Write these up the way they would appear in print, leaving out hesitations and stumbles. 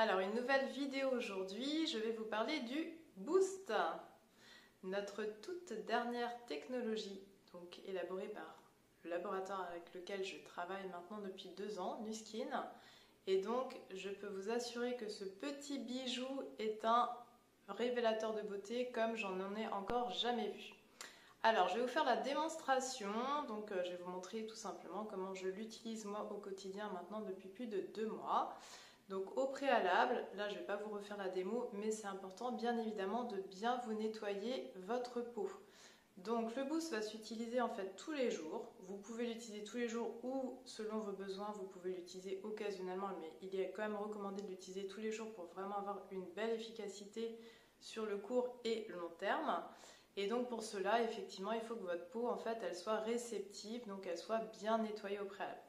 Alors une nouvelle vidéo aujourd'hui, je vais vous parler du Boost, notre toute dernière technologie, donc élaborée par le laboratoire avec lequel je travaille maintenant depuis 2 ans, Nu Skin. Et donc je peux vous assurer que ce petit bijou est un révélateur de beauté comme j'en ai encore jamais vu. Alors je vais vous faire la démonstration, donc je vais vous montrer tout simplement comment je l'utilise moi au quotidien maintenant depuis plus de 2 mois. Donc au préalable, là je ne vais pas vous refaire la démo, mais c'est important bien évidemment de bien vous nettoyer votre peau. Donc le Boost va s'utiliser en fait tous les jours. Vous pouvez l'utiliser tous les jours ou selon vos besoins, vous pouvez l'utiliser occasionnellement, mais il est quand même recommandé de l'utiliser tous les jours pour vraiment avoir une belle efficacité sur le court et le long terme. Et donc pour cela, effectivement, il faut que votre peau en fait elle soit réceptive, donc elle soit bien nettoyée au préalable.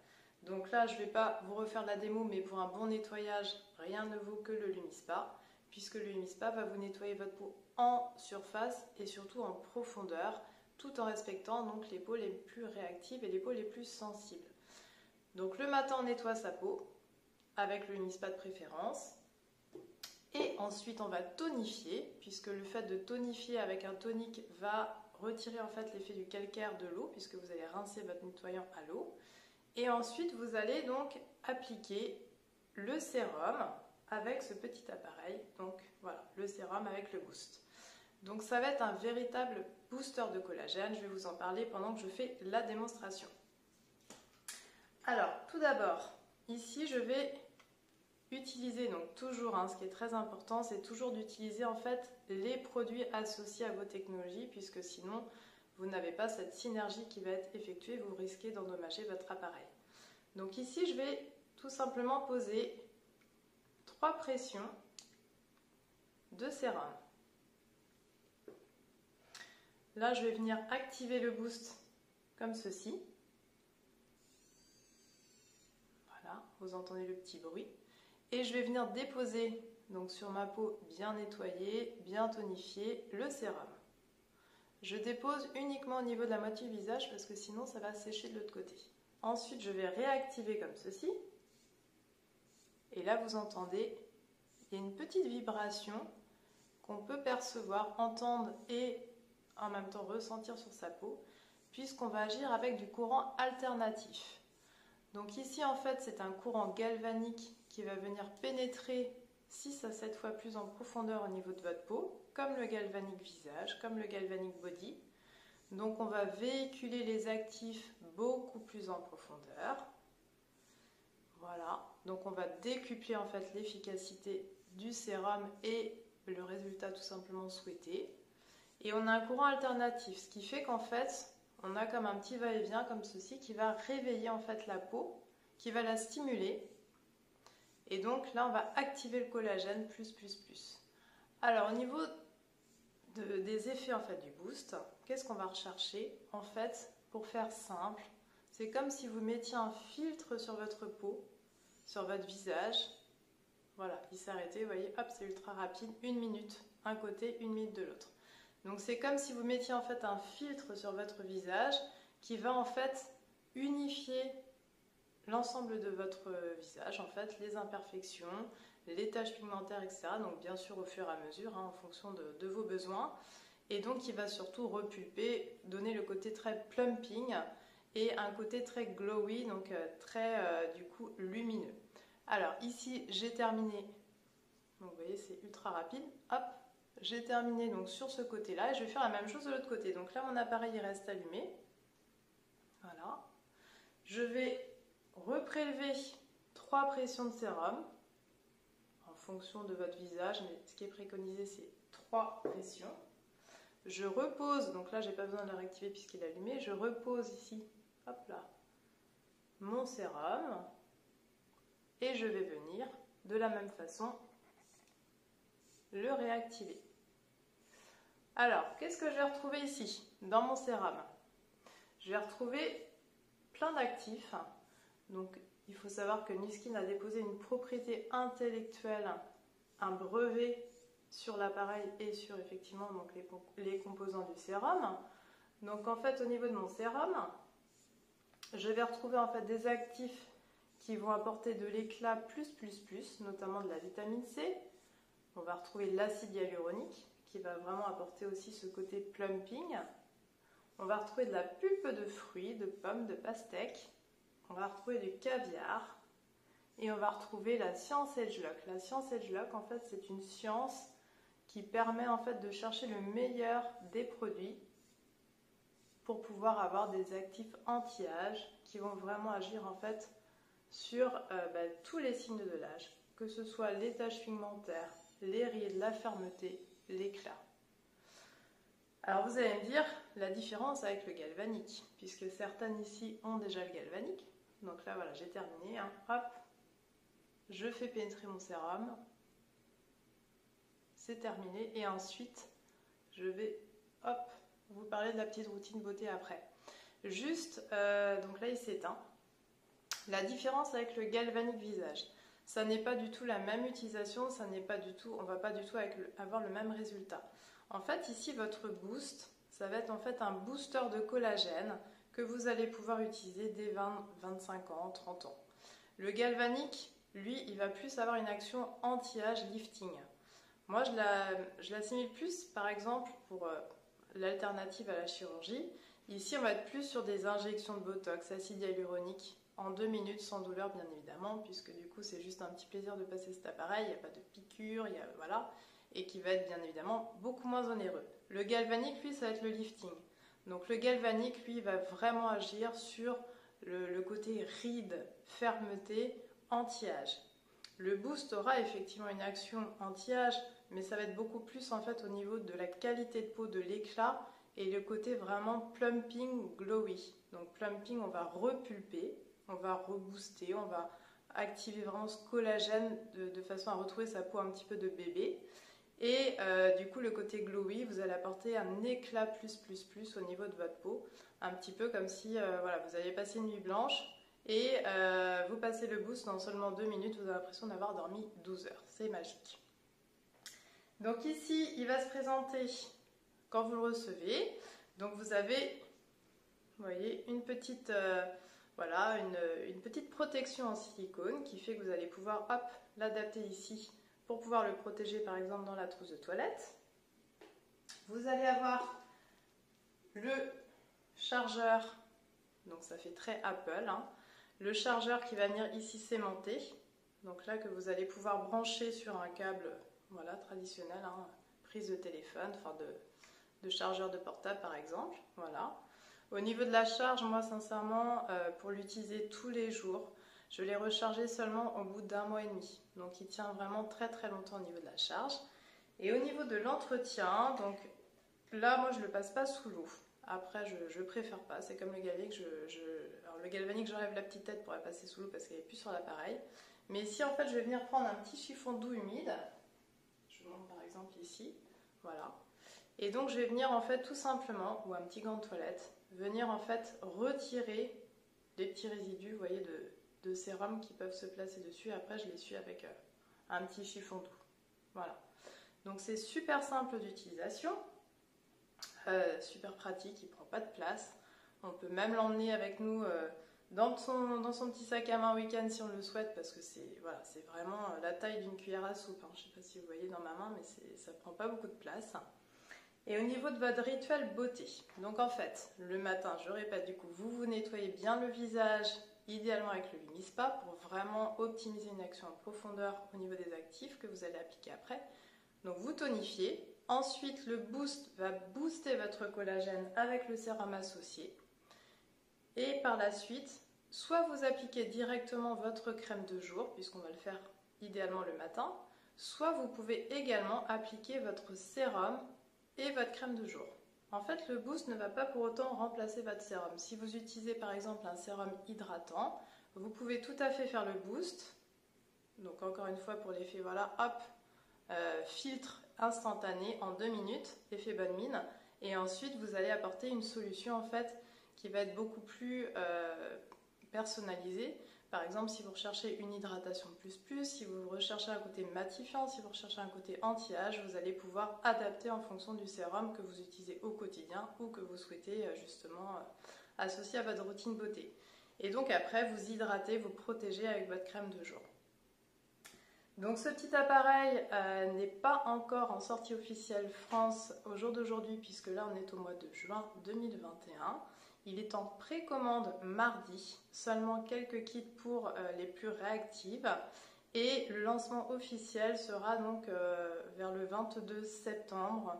Donc là, je ne vais pas vous refaire la démo, mais pour un bon nettoyage, rien ne vaut que le Lumispa, puisque le Lumispa va vous nettoyer votre peau en surface et surtout en profondeur, tout en respectant donc les peaux les plus réactives et les peaux les plus sensibles. Donc le matin, on nettoie sa peau avec le Lumispa de préférence. Et ensuite, on va tonifier, puisque le fait de tonifier avec un tonique va retirer en fait l'effet du calcaire de l'eau, puisque vous allez rincer votre nettoyant à l'eau. Et ensuite, vous allez donc appliquer le sérum avec ce petit appareil. Donc voilà, le sérum avec le Boost. Donc ça va être un véritable booster de collagène. Je vais vous en parler pendant que je fais la démonstration. Alors, tout d'abord, ici, je vais utiliser, donc toujours, ce qui est très important, c'est toujours d'utiliser en fait les produits associés à vos technologies, puisque sinon, vous n'avez pas cette synergie qui va être effectuée, vous risquez d'endommager votre appareil. Donc ici, je vais tout simplement poser 3 pressions de sérum. Là, je vais venir activer le Boost comme ceci. Voilà, vous entendez le petit bruit. Et je vais venir déposer donc sur ma peau bien nettoyée, bien tonifiée, le sérum. Je dépose uniquement au niveau de la moitié du visage parce que sinon ça va sécher de l'autre côté. Ensuite, je vais réactiver comme ceci. Et là, vous entendez, il y a une petite vibration qu'on peut percevoir, entendre et en même temps ressentir sur sa peau, puisqu'on va agir avec du courant alternatif. Donc ici, en fait, c'est un courant galvanique qui va venir pénétrer 6 à 7 fois plus en profondeur au niveau de votre peau, comme le galvanique visage, comme le galvanique body. Donc on va véhiculer les actifs beaucoup plus en profondeur. Voilà, donc on va décupler en fait l'efficacité du sérum et le résultat tout simplement souhaité. Et on a un courant alternatif, ce qui fait qu'en fait, on a comme un petit va-et-vient comme ceci qui va réveiller en fait la peau, qui va la stimuler. Et donc là, on va activer le collagène plus. Alors au niveau des effets en fait du Boost, qu'est-ce qu'on va rechercher? En fait, pour faire simple, c'est comme si vous mettiez un filtre sur votre peau, sur votre visage. Voilà, il s'est arrêté, vous voyez, hop, c'est ultra rapide, 1 minute d'un côté, 1 minute de l'autre. Donc c'est comme si vous mettiez en fait un filtre sur votre visage qui va en fait unifier l'ensemble de votre visage, en fait, les imperfections, les taches pigmentaires, etc. Donc bien sûr au fur et à mesure, en fonction de vos besoins. Et donc il va surtout repulper, donner le côté très plumping et un côté très glowy, donc très du coup lumineux. Alors ici j'ai terminé, donc vous voyez c'est ultra rapide, hop, j'ai terminé donc sur ce côté là et je vais faire la même chose de l'autre côté. Donc là mon appareil il reste allumé, voilà, je vais reprélever 3 pressions de sérum en fonction de votre visage, mais ce qui est préconisé c'est 3 pressions. Je repose, donc là j'ai pas besoin de le réactiver puisqu'il est allumé, je repose ici, hop là, mon sérum et je vais venir de la même façon le réactiver. Alors, qu'est-ce que je vais retrouver ici dans mon sérum? Je vais retrouver plein d'actifs. Donc, il faut savoir que Nu Skin a déposé une propriété intellectuelle, un brevet sur l'appareil et sur effectivement donc les composants du sérum. Donc, en fait, au niveau de mon sérum, je vais retrouver en fait des actifs qui vont apporter de l'éclat notamment de la vitamine C. On va retrouver l'acide hyaluronique qui va vraiment apporter aussi ce côté plumping. On va retrouver de la pulpe de fruits, de pommes, de pastèques. On va retrouver du caviar. Et on va retrouver la science Agelock. La science Agelock, en fait, c'est une science qui permet en fait de chercher le meilleur des produits pour pouvoir avoir des actifs anti-âge qui vont vraiment agir en fait sur tous les signes de l'âge, que ce soit les taches pigmentaires, les rides, la fermeté, l'éclat. Alors vous allez me dire la différence avec le galvanique, puisque certaines ici ont déjà le galvanique. Donc là voilà, j'ai terminé, hein. Hop, je fais pénétrer mon sérum, c'est terminé, et ensuite je vais hop, vous parler de la petite routine beauté après. Juste, donc là il s'éteint. La différence avec le galvanique visage, ça n'est pas du tout la même utilisation, ça n'est pas du tout, on va pas du tout avoir le même résultat. En fait, ici, votre boost, ça va être en fait un booster de collagène que vous allez pouvoir utiliser dès 20, 25 ans, 30 ans. Le galvanique, lui, il va plus avoir une action anti-âge lifting. Moi, je l'assimile plus, par exemple, pour l'alternative à la chirurgie. Ici, on va être plus sur des injections de Botox, acide hyaluronique, en 2 minutes, sans douleur, bien évidemment, puisque du coup, c'est juste un petit plaisir de passer cet appareil, il n'y a pas de piqûre, voilà, et qui va être bien évidemment beaucoup moins onéreux. Le galvanique, lui, ça va être le lifting. Donc le galvanique, lui, va vraiment agir sur le côté ride, fermeté, anti-âge. Le boost aura effectivement une action anti-âge, mais ça va être beaucoup plus en fait au niveau de la qualité de peau, de l'éclat, et le côté vraiment plumping, glowy. Donc plumping, on va repulper, on va rebooster, on va activer vraiment ce collagène de façon à retrouver sa peau un petit peu de bébé. Et du coup, le côté glowy, vous allez apporter un éclat au niveau de votre peau. Un petit peu comme si voilà, vous avez passé une nuit blanche et vous passez le boost dans seulement 2 minutes, vous avez l'impression d'avoir dormi 12 heures. C'est magique. Donc ici, il va se présenter quand vous le recevez. Donc vous avez, vous voyez, une petite, voilà, une petite protection en silicone qui fait que vous allez pouvoir, hop, l'adapter ici pour pouvoir le protéger par exemple dans la trousse de toilette. Vous allez avoir le chargeur, donc ça fait très Apple, hein, le chargeur qui va venir ici s'aimanter, donc là que vous allez pouvoir brancher sur un câble, voilà, traditionnel, hein, prise de téléphone, enfin de chargeur de portable par exemple, voilà. Au niveau de la charge, moi sincèrement, pour l'utiliser tous les jours, je l'ai rechargé seulement au bout d'1 mois et demi. Donc il tient vraiment très très longtemps au niveau de la charge. Et au niveau de l'entretien, donc là moi je ne le passe pas sous l'eau. Après je préfère pas, c'est comme le galvanique. Alors le galvanique, j'enlève la petite tête pour la passer sous l'eau parce qu'elle n'est plus sur l'appareil. Mais ici en fait je vais venir prendre un petit chiffon doux humide. Je vous montre par exemple ici, voilà. Et donc je vais venir en fait tout simplement, ou un petit gant de toilette, venir en fait retirer les petits résidus, vous voyez, de sérum qui peuvent se placer dessus. Et après je l'essuie avec un petit chiffon doux. Voilà. Donc c'est super simple d'utilisation, super pratique, il ne prend pas de place. On peut même l'emmener avec nous dans son petit sac à main week-end si on le souhaite, parce que c'est voilà, vraiment la taille d'une cuillère à soupe, hein. Je ne sais pas si vous voyez dans ma main, mais ça ne prend pas beaucoup de place. Et au niveau de votre rituel beauté, donc en fait, le matin, je répète, du coup, vous nettoyez bien le visage, idéalement avec le Lumispa, pour vraiment optimiser une action en profondeur au niveau des actifs que vous allez appliquer après. Donc vous tonifiez. Ensuite, le boost va booster votre collagène avec le sérum associé. Et par la suite, soit vous appliquez directement votre crème de jour, puisqu'on va le faire idéalement le matin, soit vous pouvez également appliquer votre sérum et votre crème de jour. En fait, le boost ne va pas pour autant remplacer votre sérum. Si vous utilisez par exemple un sérum hydratant, vous pouvez tout à fait faire le boost. Donc encore une fois pour l'effet, voilà, hop, filtre instantané en 2 minutes, effet bonne mine. Et ensuite, vous allez apporter une solution en fait qui va être beaucoup plus personnalisée. Par exemple, si vous recherchez une hydratation plus, si vous recherchez un côté matifiant, si vous recherchez un côté anti-âge, vous allez pouvoir adapter en fonction du sérum que vous utilisez au quotidien ou que vous souhaitez justement associer à votre routine beauté. Et donc après, vous hydratez, vous protégez avec votre crème de jour. Donc ce petit appareil n'est pas encore en sortie officielle France au jour d'aujourd'hui, puisque là on est au mois de juin 2021. Il est en précommande mardi, seulement quelques kits pour les plus réactives. Et le lancement officiel sera donc vers le 22 septembre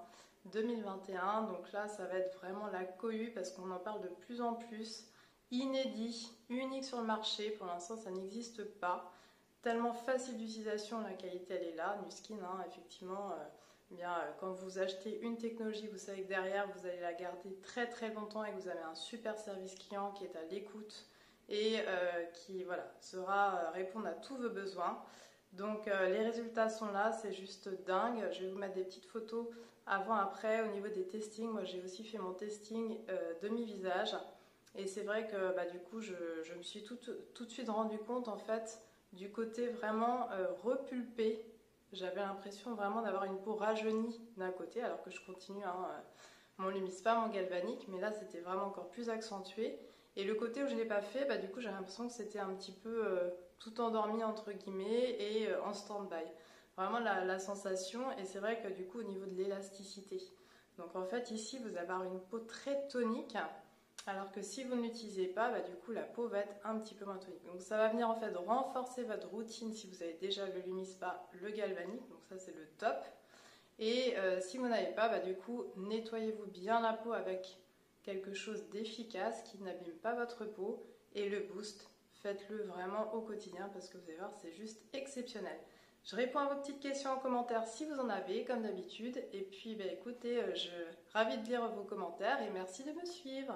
2021. Donc là ça va être vraiment la cohue parce qu'on en parle de plus en plus. Inédit, unique sur le marché, pour l'instant ça n'existe pas. Tellement facile d'utilisation, la qualité elle est là. Nu-Skin, hein, effectivement, quand vous achetez une technologie, vous savez que derrière vous allez la garder très très longtemps et que vous avez un super service client qui est à l'écoute et qui saura répondre à tous vos besoins. Donc les résultats sont là, c'est juste dingue. Je vais vous mettre des petites photos avant-après. Au niveau des testings, moi j'ai aussi fait mon testing demi-visage et c'est vrai que du coup je me suis tout de suite rendu compte en fait du côté vraiment repulpé. J'avais l'impression vraiment d'avoir une peau rajeunie d'un côté, alors que je continue mon Lumispa, mon galvanique, mais là c'était vraiment encore plus accentué. Et le côté où je ne l'ai pas fait, du coup j'ai l'impression que c'était un petit peu tout endormi entre guillemets et en stand-by. Vraiment la sensation, et c'est vrai que du coup au niveau de l'élasticité. Donc en fait ici vous allez avoir une peau très tonique, alors que si vous ne l'utilisez pas, du coup la peau va être un petit peu moins tonique. Donc ça va venir en fait renforcer votre routine si vous avez déjà le Lumispa, le galvanique, donc ça c'est le top. Et si vous n'avez pas, du coup nettoyez-vous bien la peau avec quelque chose d'efficace qui n'abîme pas votre peau. Et le boost, faites-le vraiment au quotidien parce que vous allez voir, c'est juste exceptionnel. Je réponds à vos petites questions en commentaire si vous en avez, comme d'habitude. Et puis écoutez, je suis ravie de lire vos commentaires et merci de me suivre.